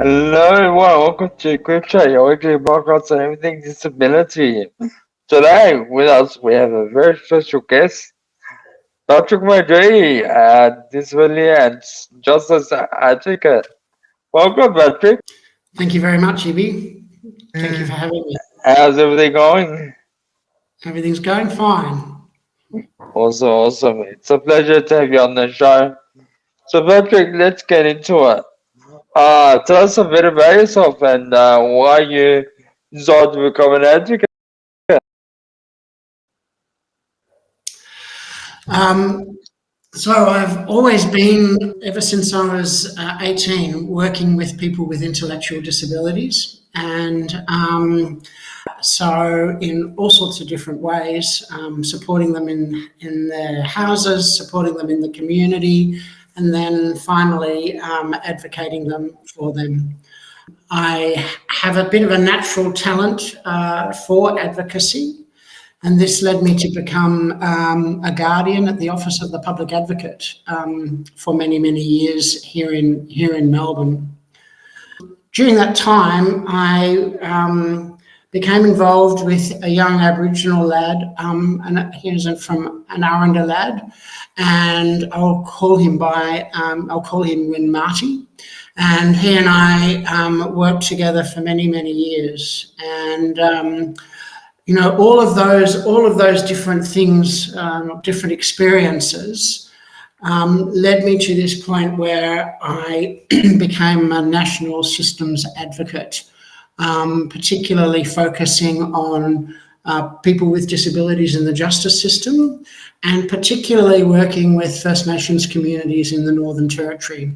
Hello everyone, welcome to CripChat, your weekly podcast on everything disability. Today with us we have a very special guest, Dr. McGee, disability and justice advocate. Welcome, Patrick. Thank you very much, Ibby. Thank you for having me. How's everything going? Everything's going fine. Awesome. It's a pleasure to have you on the show. So Patrick, let's get into it. Tell us a bit about yourself and why you decided to become an advocate. So I've always been, ever since I was 18, working with people with intellectual disabilities, and so in all sorts of different ways, supporting them in their houses, supporting them in the community, and then finally advocating for them. I have a bit of a natural talent for advocacy, and this led me to become a guardian at the Office of the Public Advocate for many years here in Melbourne. During that time, I became involved with a young Aboriginal lad, and he was from an Aranda lad, and I'll call him Win Marty. And he and I worked together for many years, and all of those different things, different experiences, led me to this point where I became a national systems advocate, particularly focusing on people with disabilities in the justice system, and particularly working with First Nations communities in the Northern Territory.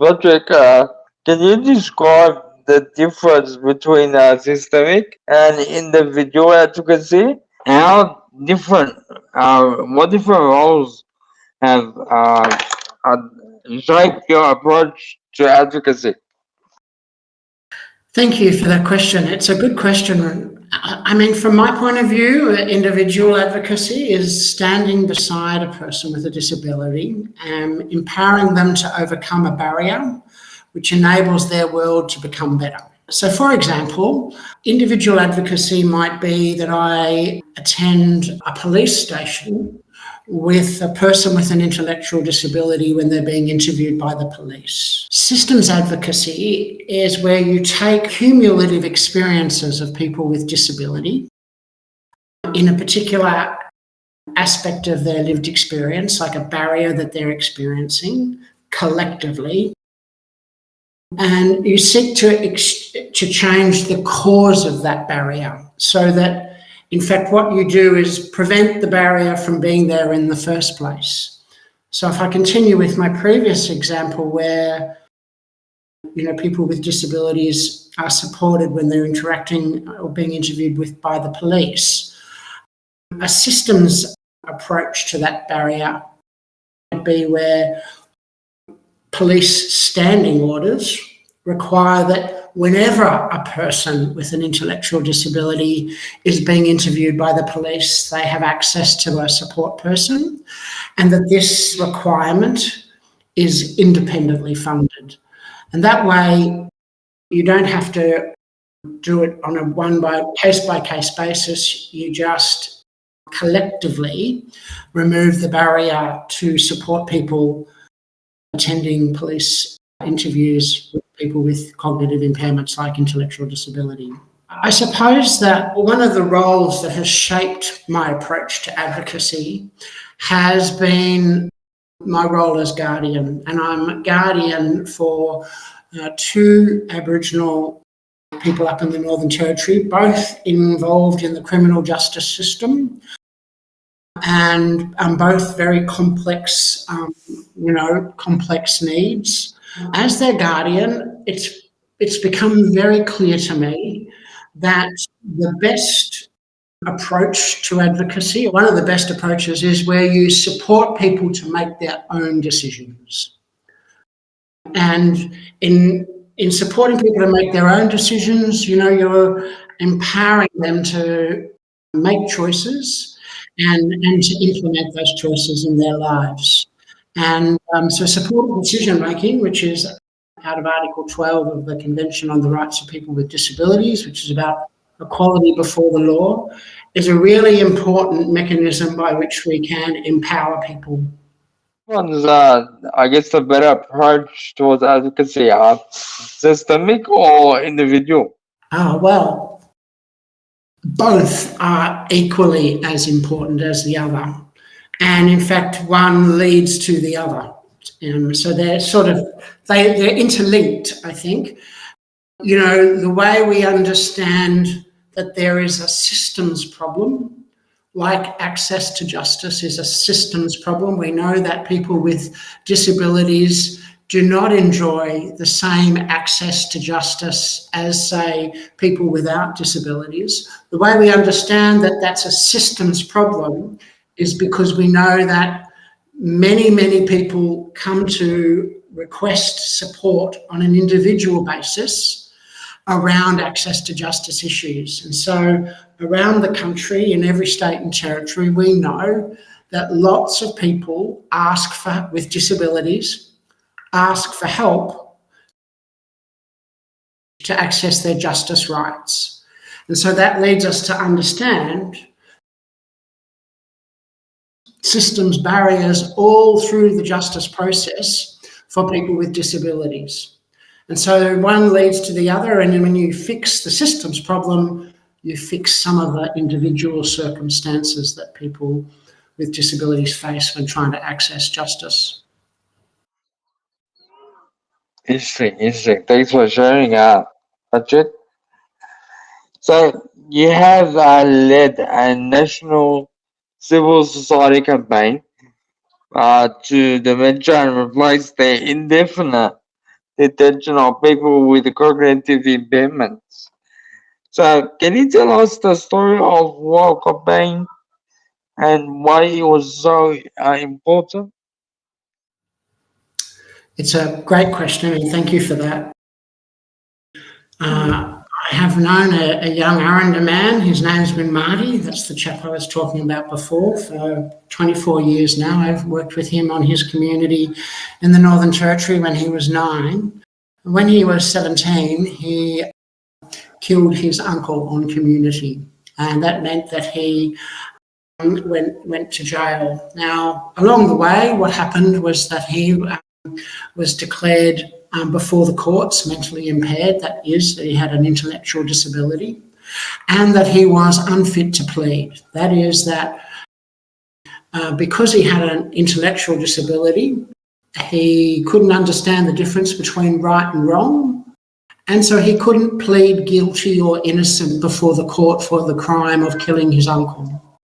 Patrick, can you describe the difference between systemic and individual advocacy? How different, what different roles have shaped your approach to advocacy? Thank you for that question. It's a good question. I mean, from my point of view, individual advocacy is standing beside a person with a disability and empowering them to overcome a barrier which enables their world to become better. So, for example, individual advocacy might be that I attend a police station with a person with an intellectual disability when they're being interviewed by the police. Systems advocacy is where you take cumulative experiences of people with disability in a particular aspect of their lived experience, like a barrier that they're experiencing collectively, and you seek to change the cause of that barrier so that, in fact, what you do is prevent the barrier from being there in the first place. So if I continue with my previous example where, people with disabilities are supported when they're interacting or being interviewed by the police, a systems approach to that barrier would be where police standing orders require that whenever a person with an intellectual disability is being interviewed by the police, they have access to a support person, and that this requirement is independently funded. And that way, you don't have to do it on a case-by-case basis. You just collectively remove the barrier to support people attending police interviews with people with cognitive impairments like intellectual disability. I suppose that one of the roles that has shaped my approach to advocacy has been my role as guardian, and I'm a guardian for two Aboriginal people up in the Northern Territory, both involved in the criminal justice system, and both very complex, complex needs. As their guardian, it's become very clear to me that the best approach to advocacy, one of the best approaches, is where you support people to make their own decisions. And in supporting people to make their own decisions, you're empowering them to make choices and to implement those choices in their lives. And so supported decision making, which is out of Article 12 of the Convention on the Rights of People with Disabilities, which is about equality before the law, is a really important mechanism by which we can empower people. One's, I guess, the better approach towards advocacy are systemic or individual? Well, both are equally as important as the other. And in fact, one leads to the other. So they're they're interlinked, I think. You know, the way we understand that there is a systems problem, like access to justice is a systems problem. We know that people with disabilities do not enjoy the same access to justice as, say, people without disabilities. The way we understand that that's a systems problem is because we know that many, many people come to request support on an individual basis around access to justice issues. And so around the country, in every state and territory, we know that lots of people with disabilities ask for help to access their justice rights. And so that leads us to understand systems barriers all through the justice process for people with disabilities. And so one leads to the other, and when you fix the systems problem, you fix some of the individual circumstances that people with disabilities face when trying to access justice. Interesting. Thanks for sharing, Patrick. So you have led a national civil society campaign to dementia and replace the indefinite detention of people with cognitive impairments. So can you tell us the story of what campaign and why it was so important? It's a great question, and thank you for that. I have known a young Aranda man. His name's been Marty. That's the chap I was talking about before. For 24 years now, I've worked with him on his community in the Northern Territory when he was 9. When he was 17, he killed his uncle on community, and that meant that he went to jail. Now, along the way, what happened was that he was declared before the courts mentally impaired, that is, that he had an intellectual disability, and that he was unfit to plead. That is, that because he had an intellectual disability, he couldn't understand the difference between right and wrong, and so he couldn't plead guilty or innocent before the court for the crime of killing his uncle.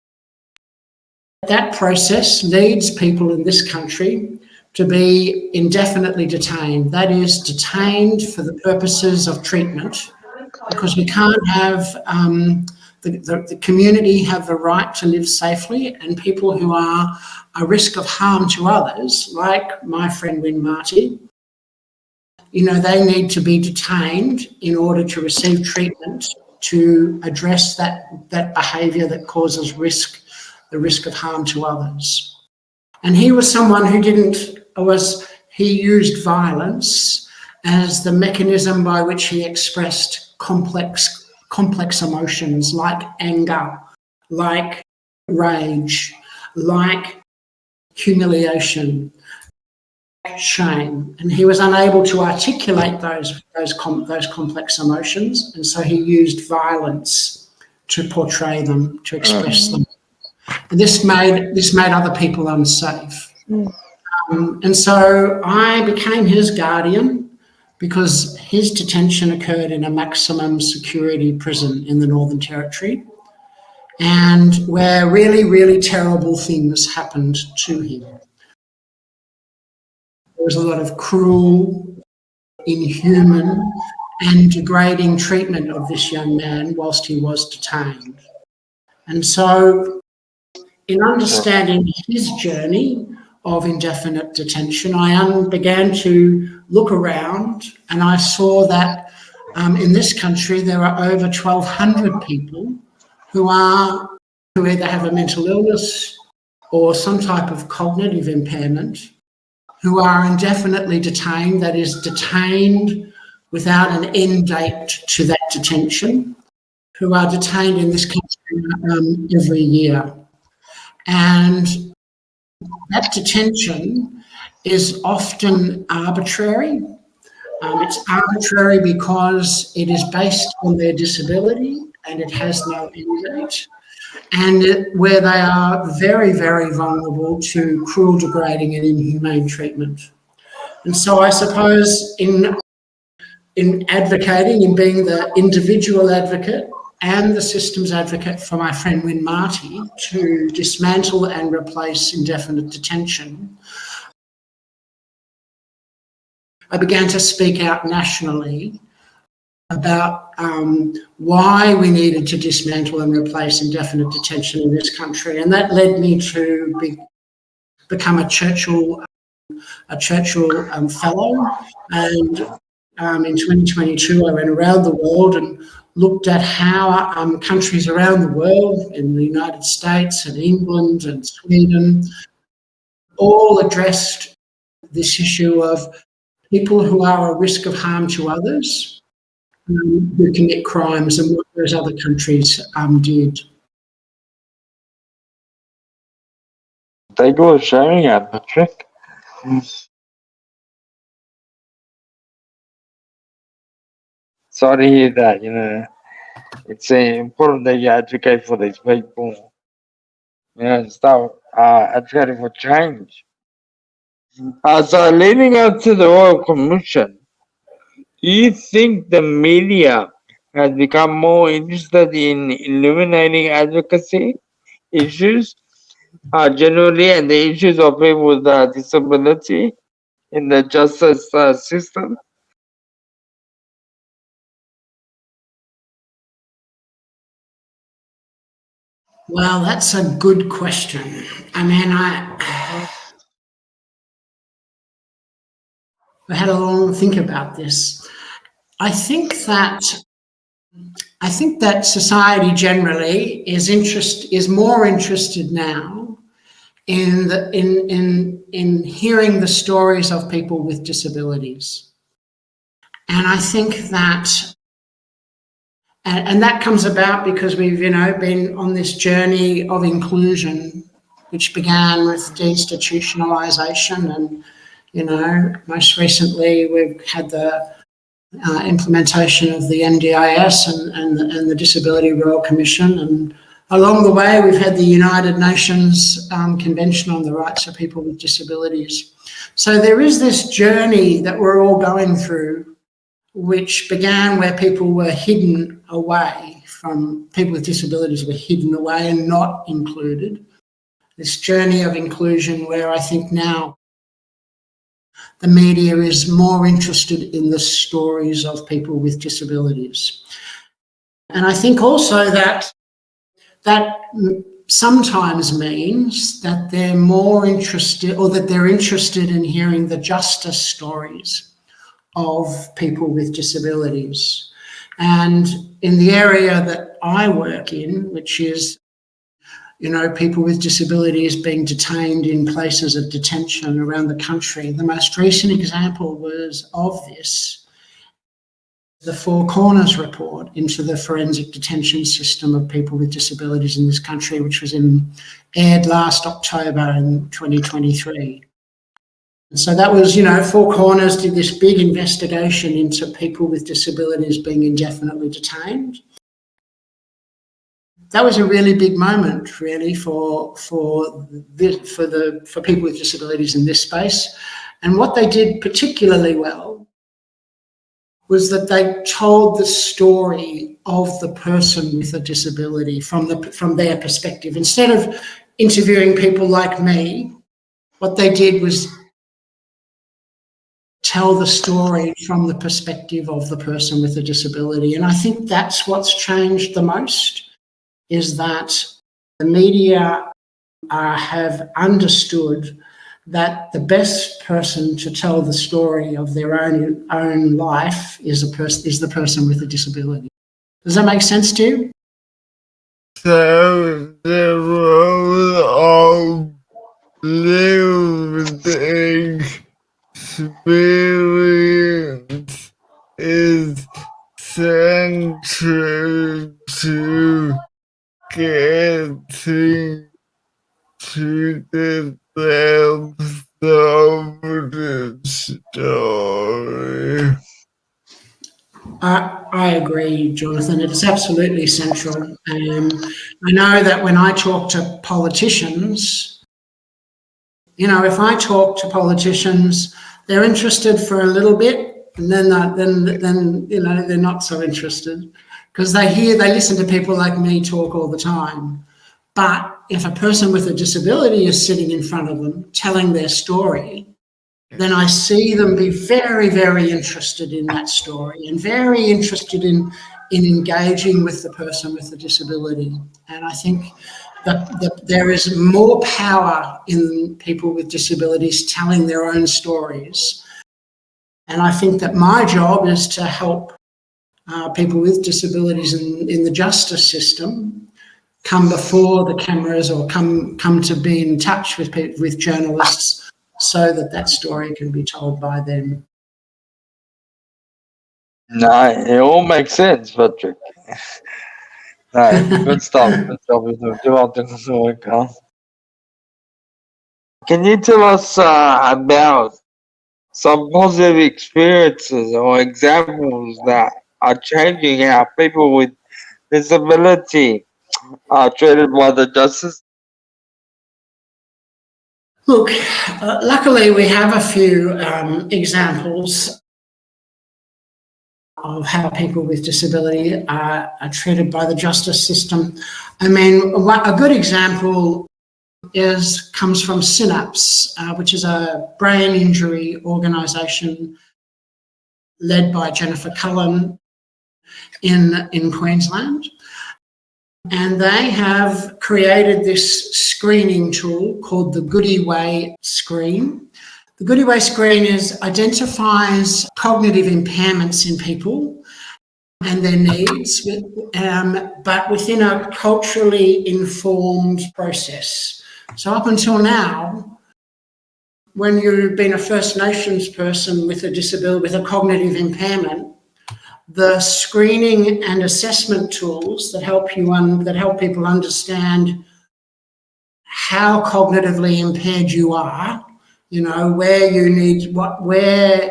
That process leads people in this country to be indefinitely detained. That is, detained for the purposes of treatment, because we can't have the community have the right to live safely, and people who are a risk of harm to others, like my friend Win Marty, you know, they need to be detained in order to receive treatment to address that behaviour that causes the risk of harm to others. And he was someone who he used violence as the mechanism by which he expressed complex emotions like anger, like rage, like humiliation, shame, and he was unable to articulate those complex emotions, and so he used violence to portray them, to express them. And this made other people unsafe. And so I became his guardian because his detention occurred in a maximum security prison in the Northern Territory, and where really, really terrible things happened to him. There was a lot of cruel, inhuman and degrading treatment of this young man whilst he was detained. And so in understanding his journey of indefinite detention, I began to look around, and I saw that in this country there are over 1,200 people who either have a mental illness or some type of cognitive impairment who are indefinitely detained, that is, detained without an end date to that detention, who are detained in this country every year. And that detention is often arbitrary. It's arbitrary because it is based on their disability and it has no end date, and where they are very, very vulnerable to cruel, degrading and inhumane treatment. And so I suppose in advocating, in being the individual advocate and the systems advocate for my friend Win Marty to dismantle and replace indefinite detention, I began to speak out nationally about why we needed to dismantle and replace indefinite detention in this country. And that led me to become a Churchill fellow. And in 2022, I went around the world and looked at how countries around the world, in the United States and England and Sweden, all addressed this issue of people who are a risk of harm to others, who commit crimes, and what those other countries did. Thank you for sharing that, Patrick. Sorry to hear that, it's important that you advocate for these people. Start advocating for change. So leading up to the Royal Commission, do you think the media has become more interested in illuminating advocacy issues generally and the issues of people with disability in the justice system? Well, that's a good question. I mean, I had a long think about this. I think that society generally is more interested now in hearing the stories of people with disabilities, and I think that. And that comes about because we've, been on this journey of inclusion, which began with deinstitutionalisation, and most recently we've had the implementation of the NDIS and the Disability Royal Commission, and along the way we've had the United Nations Convention on the Rights of People with Disabilities. So there is this journey that we're all going through, which began where people were hidden away from, people with disabilities were hidden away and not included. This journey of inclusion where I think now the media is more interested in the stories of people with disabilities. And I think also that sometimes means that they're more interested, or that they're interested in hearing the justice stories of people with disabilities. And in the area that I work in, which is, people with disabilities being detained in places of detention around the country, the most recent example was of this, the Four Corners report into the forensic detention system of people with disabilities in this country, which was aired last October in 2023. So that was, Four Corners did this big investigation into people with disabilities being indefinitely detained. That was a really big moment, really, for people with disabilities in this space. And what they did particularly well was that they told the story of the person with a disability from their perspective. Instead of interviewing people like me, what they did was tell the story from the perspective of the person with a disability. And I think that's what's changed the most, is that the media have understood that the best person to tell the story of their own life is the person with a disability. Does that make sense to you? So the role of living to the self-confidence story. I agree, Jonathan. It's absolutely essential. I know that when I talk to politicians, if I talk to politicians, they're interested for a little bit, and then they're not so interested because they listen to people like me talk all the time. But if a person with a disability is sitting in front of them telling their story, then I see them be very, very interested in that story and very interested in engaging with the person with the disability. And I think that there is more power in people with disabilities telling their own stories. And I think that my job is to help people with disabilities in the justice system come before the cameras or come to be in touch with journalists so that story can be told by them. No, it all makes sense, Patrick. No, good stuff. Good stuff. Can you tell us about some positive experiences or examples that are changing how people with disability are treated by the justice? Look, luckily we have a few examples of how people with disability are treated by the justice system. I mean, a good example comes from Synapse, which is a brain injury organisation led by Jennifer Cullen in Queensland. And they have created this screening tool called the Goody Way screen. The Goody Way screen identifies cognitive impairments in people and their needs, but within a culturally informed process. So up until now, when you've been a First Nations person with a disability, with a cognitive impairment, the screening and assessment tools that help people understand how cognitively impaired you are, where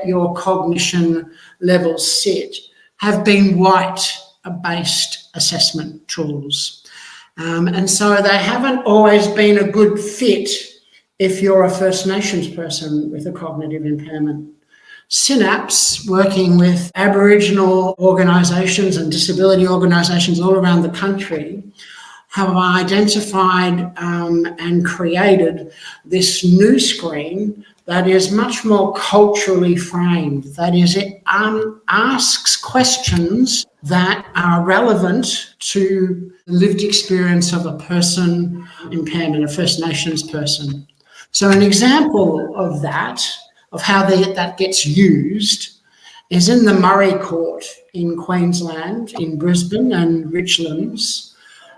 your cognition levels sit, have been white-based assessment tools. And so they haven't always been a good fit if you're a First Nations person with a cognitive impairment. Synapse, working with Aboriginal organisations and disability organisations all around the country, have identified and created this new screen that is much more culturally framed. That is, it asks questions that are relevant to the lived experience of a person impairment, a First Nations person. So an example of that, of how that gets used, is in the Murray Court in Queensland, in Brisbane and Richlands.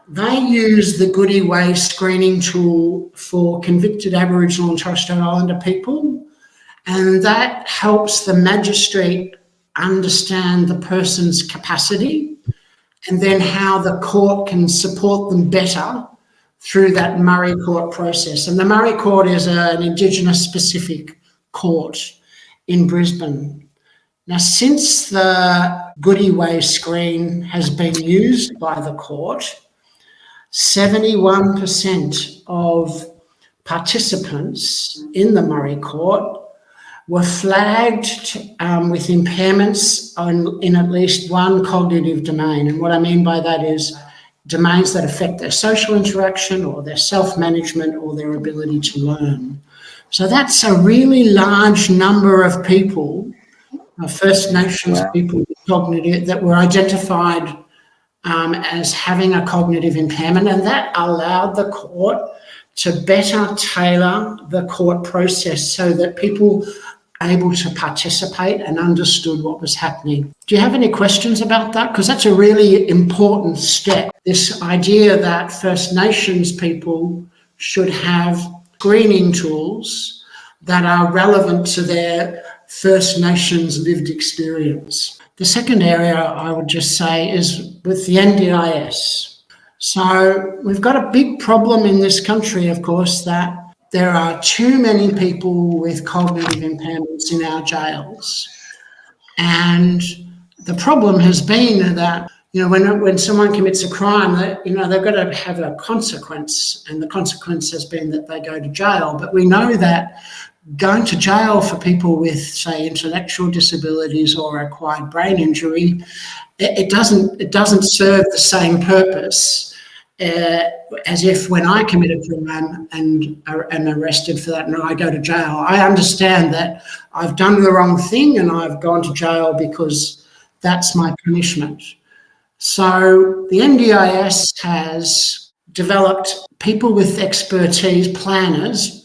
They use the Goody Way screening tool for convicted Aboriginal and Torres Strait Islander people, and that helps the magistrate understand the person's capacity and then how the court can support them better through that Murray Court process. And the Murray Court is an Indigenous-specific court in Brisbane. Now, since the Goody Way screen has been used by the court, 71% of participants in the Murray Court were flagged with impairments in at least one cognitive domain. And what I mean by that is domains that affect their social interaction or their self-management or their ability to learn. So that's a really large number of people, First Nations people with cognitive, that were identified as having a cognitive impairment, and that allowed the court to better tailor the court process so that people were able to participate and understood what was happening. Do you have any questions about that? Because that's a really important step. This idea that First Nations people should have screening tools that are relevant to their First Nations lived experience. The second area I would just say is with the NDIS. So we've got a big problem in this country, of course, that there are too many people with cognitive impairments in our jails. And the problem has been that, when someone commits a crime, they've got to have a consequence, and the consequence has been that they go to jail. But we know that going to jail for people with, say, intellectual disabilities or acquired brain injury, it doesn't serve the same purpose as if when I commit a crime and am arrested for that and I go to jail. I understand that I've done the wrong thing and I've gone to jail because that's my punishment. So the NDIS has developed people with expertise, planners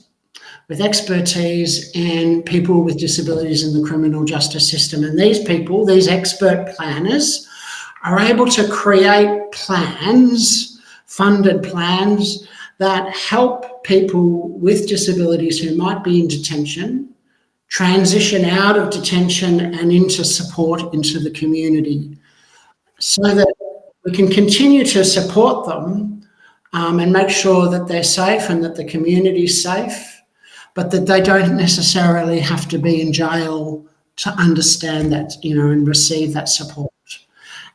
with expertise, and people with disabilities in the criminal justice system. And these people, these expert planners, are able to create plans, funded plans, that help people with disabilities who might be in detention transition out of detention and into support into the community, so that we can continue to support them and make sure that they're safe and that the community's safe, but that they don't necessarily have to be in jail to understand that, and receive that support.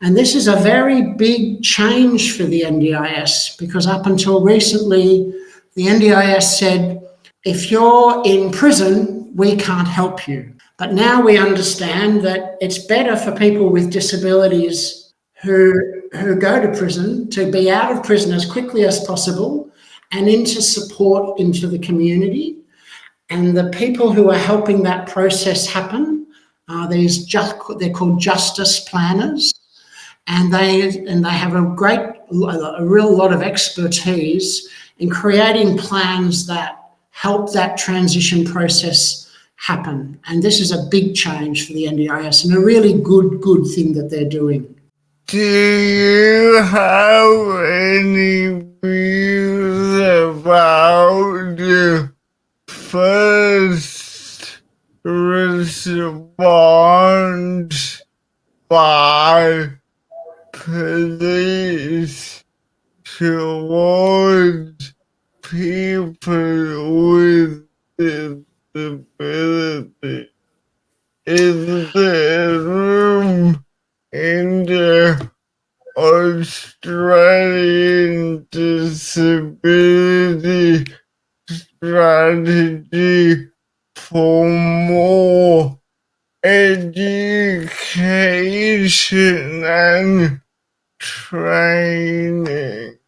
And this is a very big change for the NDIS, because up until recently, the NDIS said, if you're in prison, we can't help you. But now we understand that it's better for people with disabilities who go to prison to be out of prison as quickly as possible and into support into the community. And the people who are helping that process happen are they're called justice planners. And they have a real lot of expertise in creating plans that help that transition process happen. And this is a big change for the NDIS and a really good thing that they're doing. Do you have any views about the first response by police towards people with disability? Is there room in the Australian disability strategy for more education and training?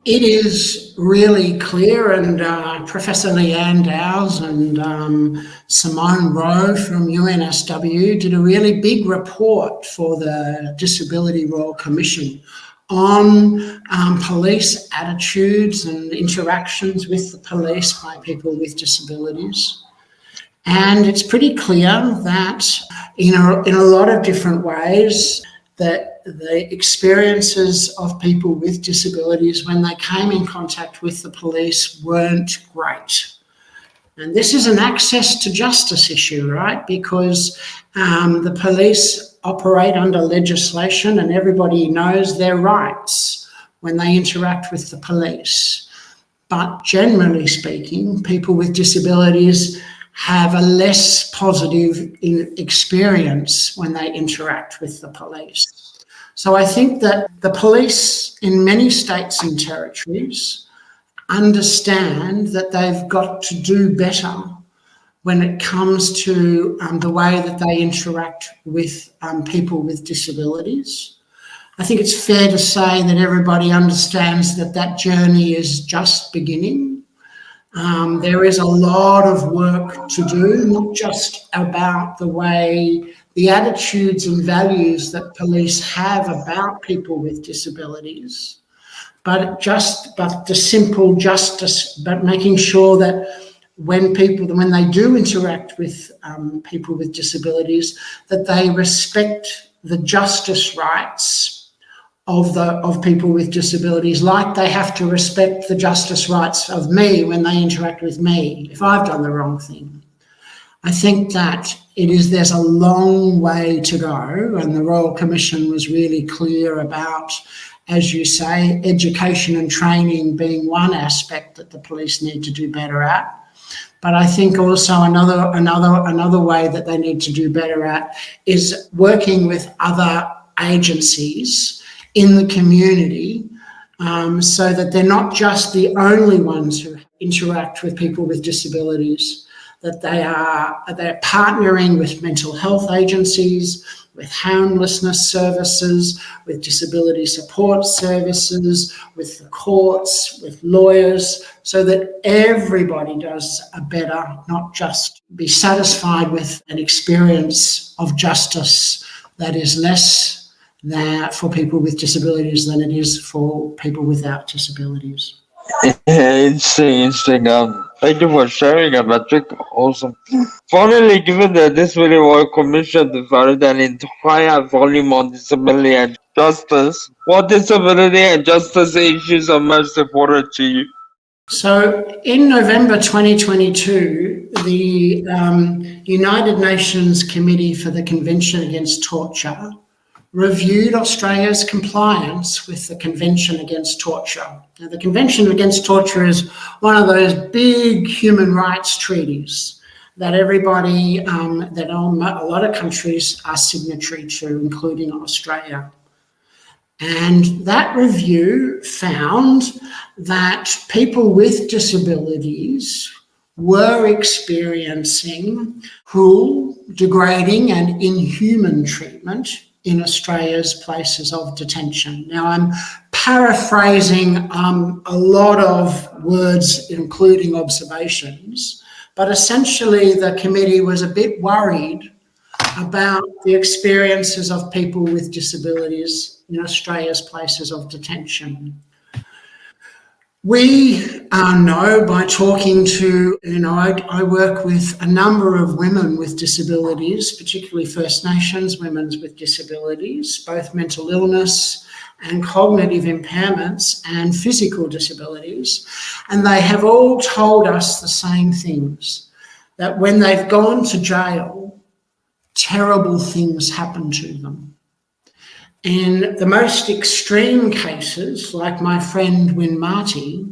It is really clear, and Professor Leanne Dowd and Simone Rowe from UNSW did a really big report for the Disability Royal Commission on police attitudes and interactions with the police by people with disabilities. And it's pretty clear that in a lot of different ways that the experiences of people with disabilities when they came in contact with the police weren't great. And this is an access to justice issue, right? Because the police operate under legislation and everybody knows their rights when they interact with the police. But generally speaking, people with disabilities have a less positive experience when they interact with the police. So I think that the police in many states and territories understand that they've got to do better when it comes to the way that they interact with people with disabilities. I think it's fair to say that everybody understands that that journey is just beginning. There is a lot of work to do, not just about the way the attitudes and values that police have about people with disabilities, but the simple justice, but making sure that when they do interact with people with disabilities, that they respect the justice rights of people with disabilities, like they have to respect the justice rights of me when they interact with me if I've done the wrong thing. I think that there's a long way to go, and the Royal Commission was really clear about as you say, education and training being one aspect that the police need to do better at. But I think also another way that they need to do better at is working with other agencies in the community, so that they're not just the only ones who interact with people with disabilities, that they're partnering with mental health agencies, with homelessness services, with disability support services, with the courts, with lawyers, so that everybody does a better, not just be satisfied with an experience of justice that is less for people with disabilities than it is for people without disabilities. Interesting. Thank you for sharing it, Patrick. Awesome. Finally, given the Disability Royal Commission devoted an entire volume on disability and justice, what disability and justice issues are most important to you? So in November 2022, the United Nations Committee for the Convention Against Torture reviewed Australia's compliance with the Convention Against Torture. Now, the Convention Against Torture is one of those big human rights treaties that everybody, that a lot of countries are signatory to, including Australia. And that review found that people with disabilities were experiencing cruel, degrading, and inhuman treatment in Australia's places of detention. Now, I'm paraphrasing a lot of words, including observations, but essentially the committee was a bit worried about the experiences of people with disabilities in Australia's places of detention. We know by talking to, I work with a number of women with disabilities, particularly First Nations women with disabilities, both mental illness and cognitive impairments and physical disabilities. And they have all told us the same things, that when they've gone to jail, terrible things happen to them. In the most extreme cases, like my friend Win Marty,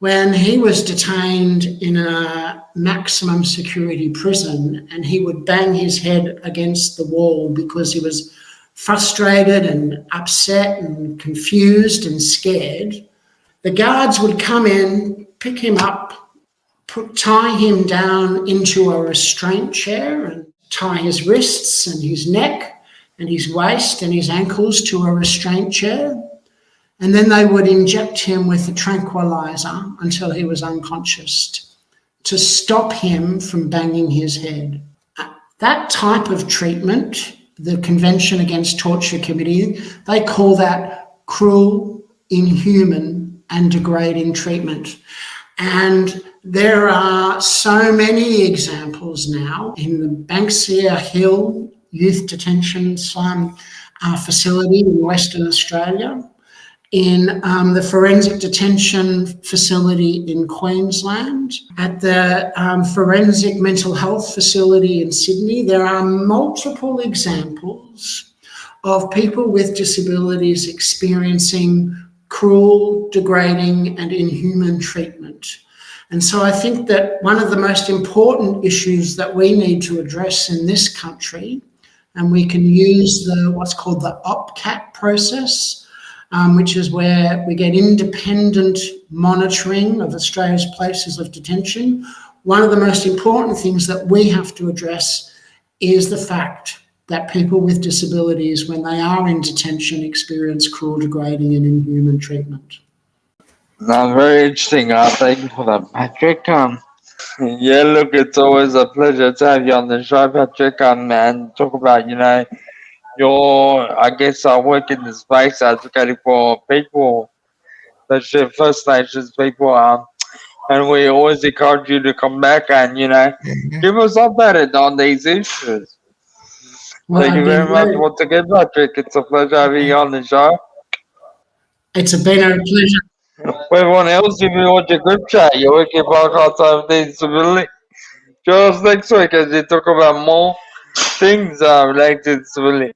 when he was detained in a maximum security prison and he would bang his head against the wall because he was frustrated and upset and confused and scared, the guards would come in, pick him up, tie him down into a restraint chair and tie his wrists and his neck and his waist and his ankles to a restraint chair. And then they would inject him with a tranquilizer until he was unconscious to stop him from banging his head. That type of treatment, the Convention Against Torture Committee, they call that cruel, inhuman, and degrading treatment. And there are so many examples now in the Banksia Hill Youth Detention facility in Western Australia, in the Forensic Detention Facility in Queensland, at the Forensic Mental Health Facility in Sydney. There are multiple examples of people with disabilities experiencing cruel, degrading, and inhuman treatment. And so I think that one of the most important issues that we need to address in this country, and we can use what's called the OPCAT process, which is where we get independent monitoring of Australia's places of detention. One of the most important things that we have to address is the fact that people with disabilities, when they are in detention, experience cruel, degrading, and inhuman treatment. Very interesting. Thank you for that, Patrick. Yeah, look, it's always a pleasure to have you on the show, Patrick, and talk about, your, I guess, work in the space advocating for people, especially First Nations people, and we always encourage you to come back and, give us updated on these issues. Well, thank you very much once again, Patrick. It's a pleasure having you on the show. It's been a pleasure. For everyone else, if you watch a CripChat, you're working podcast of disability. Join us next week as we talk about more things related to disability.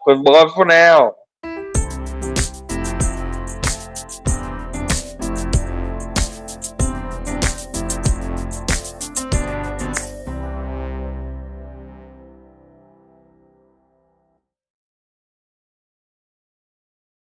Goodbye for now.